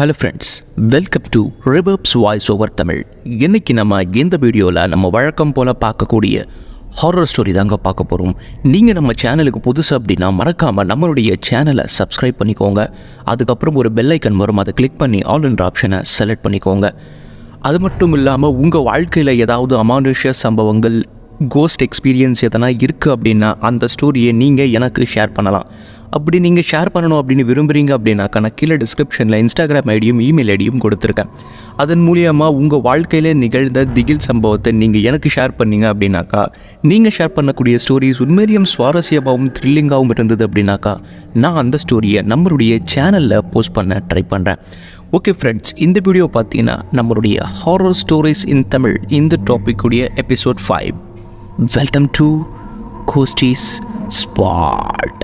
Hello friends, welcome to ரிவர்ப்ஸ் voice over Tamil. இன்றைக்கி நம்ம இந்த வீடியோவில் நம்ம வழக்கம் போல் பார்க்கக்கூடிய ஹாரர் ஸ்டோரி தாங்க பார்க்க போகிறோம். நீங்கள் நம்ம சேனலுக்கு புதுசு அப்படின்னா மறக்காமல் நம்மளுடைய சேனலை சப்ஸ்கிரைப் பண்ணிக்கோங்க. அதுக்கப்புறம் ஒரு பெல் ஐக்கன் வரும், அதை கிளிக் பண்ணி ஆல் என்ற ஆப்ஷனை செலக்ட் பண்ணிக்கோங்க. அது மட்டும் இல்லாமல் உங்கள் வாழ்க்கையில் ஏதாவது அமானுஷ்ய சம்பவங்கள், கோஸ்ட் எக்ஸ்பீரியன்ஸ் எதனா இருக்குது அப்படின்னா அந்த ஸ்டோரியை நீங்கள் எனக்கு ஷேர் பண்ணலாம். அப்படி நீங்கள் ஷேர் பண்ணணும் அப்படின்னு விரும்புகிறீங்க அப்படின்னாக்கா நான் கீழே டிஸ்கிரிப்ஷனில் இன்ஸ்டாகிராம் ஐடியும் இமெயில் ஐடியும் கொடுத்துருக்கேன். அதன் மூலியமாக உங்கள் வாழ்க்கையில் நிகழ்ந்த திகில் சம்பவத்தை நீங்கள் எனக்கு ஷேர் பண்ணீங்க அப்படின்னாக்கா, நீங்கள் ஷேர் பண்ணக்கூடிய ஸ்டோரிஸ் உண்மையிலும் சுவாரஸ்யமாகவும் த்ரில்லிங்காகவும் இருந்தது அப்படின்னாக்கா நான் அந்த ஸ்டோரியை நம்மளுடைய சேனலில் போஸ்ட் பண்ண ட்ரை பண்ணுறேன். ஓகே ஃப்ரெண்ட்ஸ், இந்த வீடியோ பார்த்தீங்கன்னா நம்மளுடைய ஹாரர் ஸ்டோரிஸ் இன் தமிழ் இந்த டாபிக்குடைய episode 5. Welcome to ghosties spot.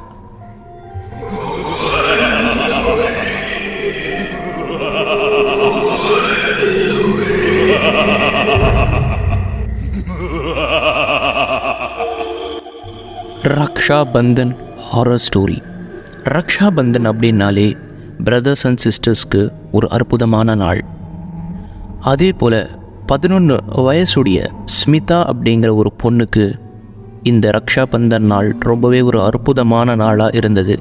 Raksha Bandhan horror story. Raksha Bandhan அப்படின்னாலே பிரதர்ஸ் அண்ட் சிஸ்டர்ஸ்க்கு ஒரு அற்புதமான நாள். அதே போல் 11 வயசுடைய ஸ்மிதா அப்படிங்கிற ஒரு பொண்ணுக்கு இந்த ரக்ஷா பந்தன் நாள் ரொம்பவே ஒரு அற்புதமான நாளாக இருந்தது.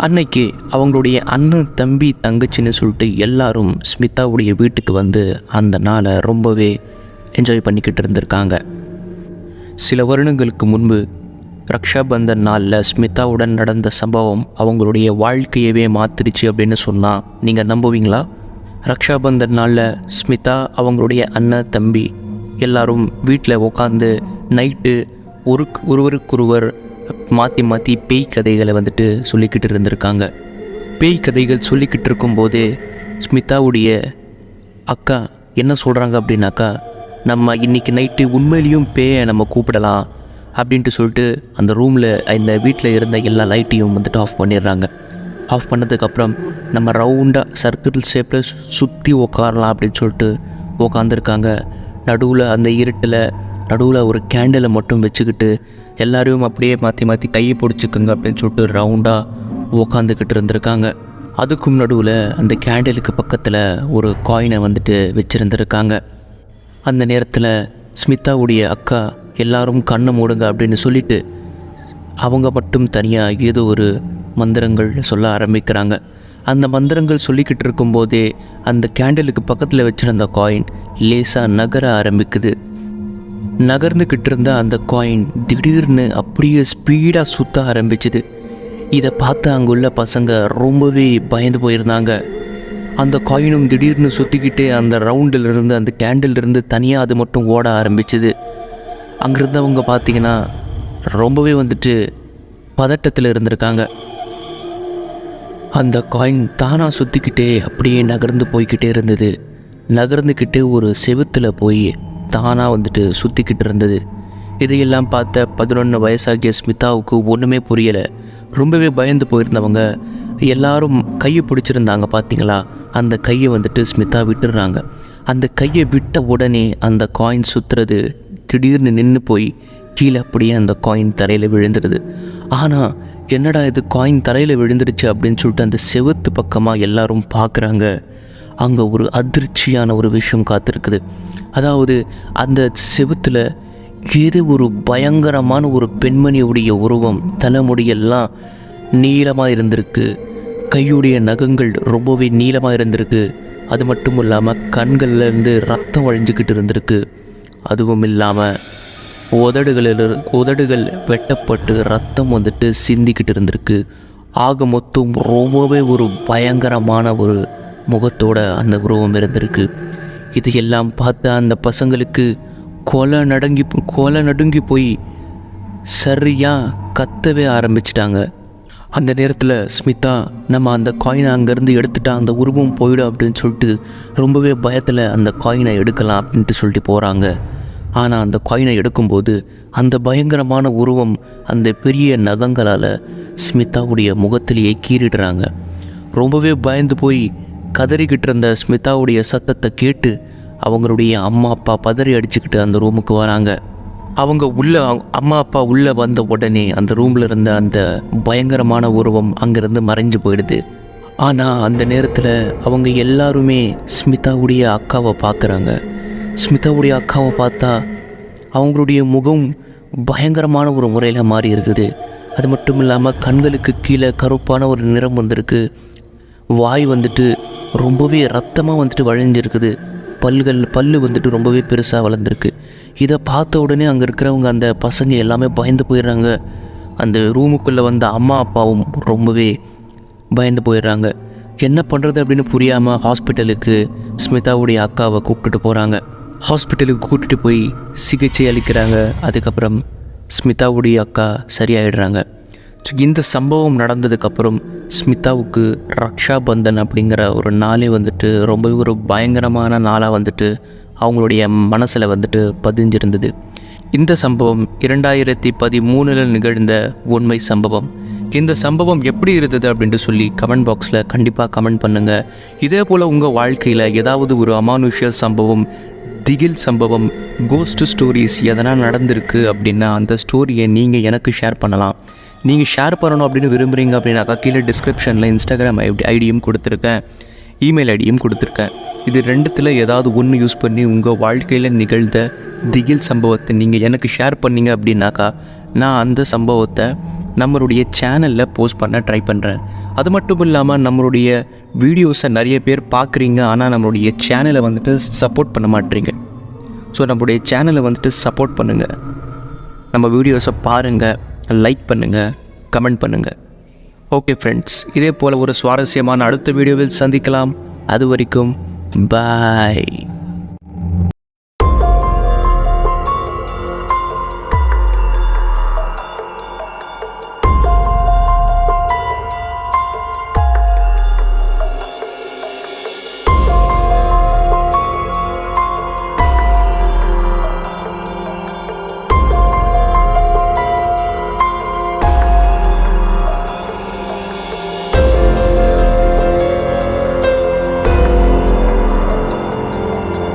அன்னைக்கு அவங்களுடைய அண்ணன், தம்பி, தங்கச்சின்னு சொல்லிட்டு எல்லாரும் ஸ்மிதாவுடைய வீட்டுக்கு வந்து அந்த நாளை ரொம்பவே என்ஜாய் பண்ணிக்கிட்டு இருந்திருக்காங்க. சில வருடங்களுக்கு முன்பு ரக்ஷாபந்தன் நாளில் ஸ்மிதாவுடன் நடந்த சம்பவம் அவங்களுடைய வாழ்க்கையவே மாற்றிடுச்சு அப்படின்னு சொன்னால் நீங்கள் நம்புவீங்களா? ரக்ஷாபந்தன் நாளில் ஸ்மிதா, அவங்களுடைய அண்ணன், தம்பி எல்லாரும் வீட்டில் உட்காந்து நைட்டு ஒருவருக்கொருவர் மாற்றி மாற்றி பேய் கதைகளை சொல்லிக்கிட்டு இருந்திருக்காங்க. பேய் கதைகள் சொல்லிக்கிட்டு இருக்கும்போதே ஸ்மிதாவுடைய அக்கா என்ன சொல்கிறாங்க அப்படின்னாக்கா, நம்ம இன்றைக்கி நைட்டு உண்மையிலையும் பேயை நம்ம கூப்பிடலாம் அப்படின்ட்டு சொல்லிட்டு அந்த ரூமில், இந்த வீட்டில் இருந்த எல்லா லைட்டையும் ஆஃப் பண்ணிடுறாங்க. ஆஃப் பண்ணதுக்கப்புறம் நம்ம ரவுண்டாக சர்க்கிள் ஷேப்பில் சுற்றி உக்காரலாம் அப்படின்னு சொல்லிட்டு உக்காந்துருக்காங்க. நடுவில் அந்த இருட்டில் நடுவில் ஒரு கேண்டிலை மட்டும் வச்சுக்கிட்டு எல்லோரும் அப்படியே மாற்றி மாற்றி கையை பிடிச்சிக்குங்க அப்படின்னு சொல்லிட்டு ரவுண்டாக உக்காந்துக்கிட்டு இருந்திருக்காங்க. அதுக்கும் நடுவில் அந்த கேண்டிலுக்கு பக்கத்தில் ஒரு காயினை வச்சுருந்துருக்காங்க. அந்த நேரத்தில் ஸ்மிதாவுடைய அக்கா எல்லாரும் கண்ணை மூடுங்க அப்படின்னு சொல்லிவிட்டு அவங்க மட்டும் தனியாக ஏதோ ஒரு மந்திரங்கள் சொல்ல ஆரம்பிக்கிறாங்க. அந்த மந்திரங்கள் சொல்லிக்கிட்டு இருக்கும்போதே அந்த கேண்டிலுக்கு பக்கத்தில் வச்சுருந்த காயின் லேசாக நகர ஆரம்பிக்குது. நகர்ந்துக்கிட்டு இருந்த அந்த காயின் திடீர்னு அப்படியே ஸ்பீடாக சுற்ற ஆரம்பிச்சுது. இதை பார்த்து அங்குள்ள பசங்க ரொம்பவே பயந்து போயிருந்தாங்க. அந்த காயினும் திடீர்னு சுற்றிக்கிட்டே அந்த ரவுண்டில் இருந்து, அந்த கேண்டில் இருந்து தனியாக அது மட்டும் ஓட ஆரம்பிச்சுது. அங்கிருந்தவங்க பார்த்திங்கன்னா ரொம்பவே பதட்டத்தில் இருந்திருக்காங்க. அந்த காயின் தானாக சுற்றிக்கிட்டே அப்படியே நகர்ந்து போய்கிட்டே இருந்தது. நகர்ந்துக்கிட்டே ஒரு செவுத்தில் போய் தானாக சுற்றிக்கிட்டு இருந்தது. இதையெல்லாம் பார்த்த 11 வயசாகிய ஸ்மிதாவுக்கு ஒன்றுமே புரியலை. ரொம்பவே பயந்து போயிருந்தவங்க எல்லாரும் கையை பிடிச்சிருந்தாங்க. பார்த்தீங்களா, அந்த கையை ஸ்மிதா விட்டுடுறாங்க. அந்த கையை விட்ட உடனே அந்த காயின் சுற்றுறது திடீர்னு நின்று போய் கீழே அப்படியே அந்த காயின் தரையில் விழுந்துடுது. ஆனால் என்னடா இது, காயின் தரையில் விழுந்துடுச்சு அப்படின்னு சொல்லிட்டு அந்த செவுத்து பக்கமாக எல்லாரும் பார்க்குறாங்க. அங்கே ஒரு அதிர்ச்சியான ஒரு விஷயம் காத்திருக்குது. அதாவது அந்த செவுத்தில் ஏதோ ஒரு பயங்கரமான ஒரு பெண்மணியுடைய உருவம், தலைமுடியெல்லாம் நீளமாக இருந்திருக்கு. கையுடைய நகங்கள் ரொம்பவே நீளமாக இருந்திருக்கு. அது மட்டும் இல்லாமல் கண்கள்லேருந்து ரத்தம் வழிஞ்சிக்கிட்டு இருந்திருக்கு. அதுவும் இல்லாமல் உதடுகள் வெட்டப்பட்டு ரத்தம் சிந்திக்கிட்டு இருந்திருக்கு. ஆக மொத்தம் ரொம்பவே ஒரு பயங்கரமான ஒரு முகத்தோட அந்த உருவம் இருந்திருக்கு. இதையெல்லாம் பார்த்து அந்த பசங்களுக்கு கொலை நடுங்கி போய் சரியாக கத்தவே ஆரம்பிச்சிட்டாங்க. அந்த நேரத்தில் ஸ்மிதா, நம்ம அந்த காயினை அங்கேருந்து எடுத்துட்டா அந்த உருவம் போயிடும் அப்படின்னு சொல்லிட்டு ரொம்பவே பயத்தில் அந்த காயினை எடுக்கலாம் அப்படின்ட்டு சொல்லிட்டு போகிறாங்க. ஆனால் அந்த காயினை எடுக்கும்போது அந்த பயங்கரமான உருவம் அந்த பெரிய நகங்களால் ஸ்மிதாவுடைய முகத்திலேயே கீறிடுறாங்க. ரொம்பவே பயந்து போய் கதறிக்கிட்டு இருந்த ஸ்மிதாவுடைய சத்தத்தை கேட்டு அவங்களுடைய அம்மா அப்பா பதறி அடிச்சுக்கிட்டு அந்த ரூமுக்கு வராங்க. அவங்க அம்மா அப்பா உள்ளே வந்த உடனே அந்த ரூமில் இருந்த அந்த பயங்கரமான உருவம் அங்கேருந்து மறைஞ்சு போயிடுது. ஆனால் அந்த நேரத்தில் அவங்க எல்லாருமே ஸ்மிதாவுடைய அக்காவை பார்க்குறாங்க. ஸ்மிதாவுடைய அக்காவை பார்த்தா அவங்களுடைய முகம் பயங்கரமான ஒரு முறையில் மாறி இருக்குது. அது மட்டும் இல்லாமல் கண்களுக்கு கீழே கருப்பான ஒரு நிறம் வந்திருக்கு. வாய் வந்துட்டு ரொம்பவே ரத்தமாக வந்துட்டு வழிஞ்சிருக்குது. பல்லு வந்துட்டு ரொம்பவே பெருசாக வளர்ந்துருக்கு. இதை பார்த்த உடனே அங்கே இருக்கிறவங்க அந்த பசங்க எல்லாமே பயந்து போயிடுறாங்க. அந்த ரூமுக்குள்ளே வந்த அம்மா அப்பாவும் ரொம்பவே பயந்து போயிடுறாங்க. என்ன பண்ணுறது அப்படின்னு புரியாமல் ஹாஸ்பிட்டலுக்கு ஸ்மிதாவுடைய அக்காவை கூப்பிட்டுட்டு போகிறாங்க. ஹாஸ்பிட்டலுக்கு கூட்டிகிட்டு போய் சிகிச்சை அளிக்கிறாங்க. அதுக்கப்புறம் ஸ்மிதாவுடைய அக்கா சரியாயிடுறாங்க. ஸோ இந்த சம்பவம் நடந்ததுக்கப்புறம் ஸ்மிதாவுக்கு ரக்ஷா பந்தன் அப்படிங்கிற ஒரு நாளே வந்துட்டு ரொம்பவே ஒரு பயங்கரமான நாளாக வந்துட்டு அவங்களுடைய மனசில் வந்துட்டு பதிஞ்சிருந்தது. இந்த சம்பவம் 2013 நிகழ்ந்த உண்மை சம்பவம். இந்த சம்பவம் எப்படி இருந்தது அப்படின்ட்டு சொல்லி கமெண்ட் பாக்ஸில் கண்டிப்பாக கமெண்ட் பண்ணுங்கள். இதே போல் உங்கள் வாழ்க்கையில் ஏதாவது ஒரு அமானுஷ்ய சம்பவம், திகில் சம்பவம், கோஸ்ட் ஸ்டோரிஸ் எதனா நடந்திருக்கு அப்படின்னா அந்த ஸ்டோரியை நீங்கள் எனக்கு ஷேர் பண்ணலாம். நீங்கள் ஷேர் பண்ணணும் அப்படின்னு விரும்புகிறீங்க அப்படின்னாக்கா கீழே டிஸ்கிரிப்ஷனில் இன்ஸ்டாகிராம் ஐடியும் கொடுத்துருக்கேன், இமெயில் ஐடியும் கொடுத்துருக்கேன். இது ரெண்டுத்தில் ஏதாவது ஒன்று யூஸ் பண்ணி உங்கள் வாழ்க்கையில் நிகழ்ந்த திகில் சம்பவத்தை நீங்கள் எனக்கு ஷேர் பண்ணீங்க அப்படின்னாக்கா நான் அந்த சம்பவத்தை நம்மளுடைய சேனலில் போஸ்ட் பண்ண ட்ரை பண்ணுறேன். அது மட்டும் இல்லாமல் நம்மளுடைய வீடியோஸை நிறைய பேர் பார்க்குறீங்க, ஆனால் நம்மளுடைய சேனலை வந்துட்டு சப்போர்ட் பண்ண மாட்டேறீங்க. ஸோ நம்மளுடைய சேனலை வந்துட்டு சப்போர்ட் பண்ணுங்கள், நம்ம வீடியோஸை பாருங்கள், லைக் பண்ணுங்கள், கமெண்ட் பண்ணுங்கள். ஓகே ஃப்ரெண்ட்ஸ், இதே போல் ஒரு சுவாரஸ்யமான அடுத்த வீடியோவில் சந்திக்கலாம். அது வரைக்கும் பாய்.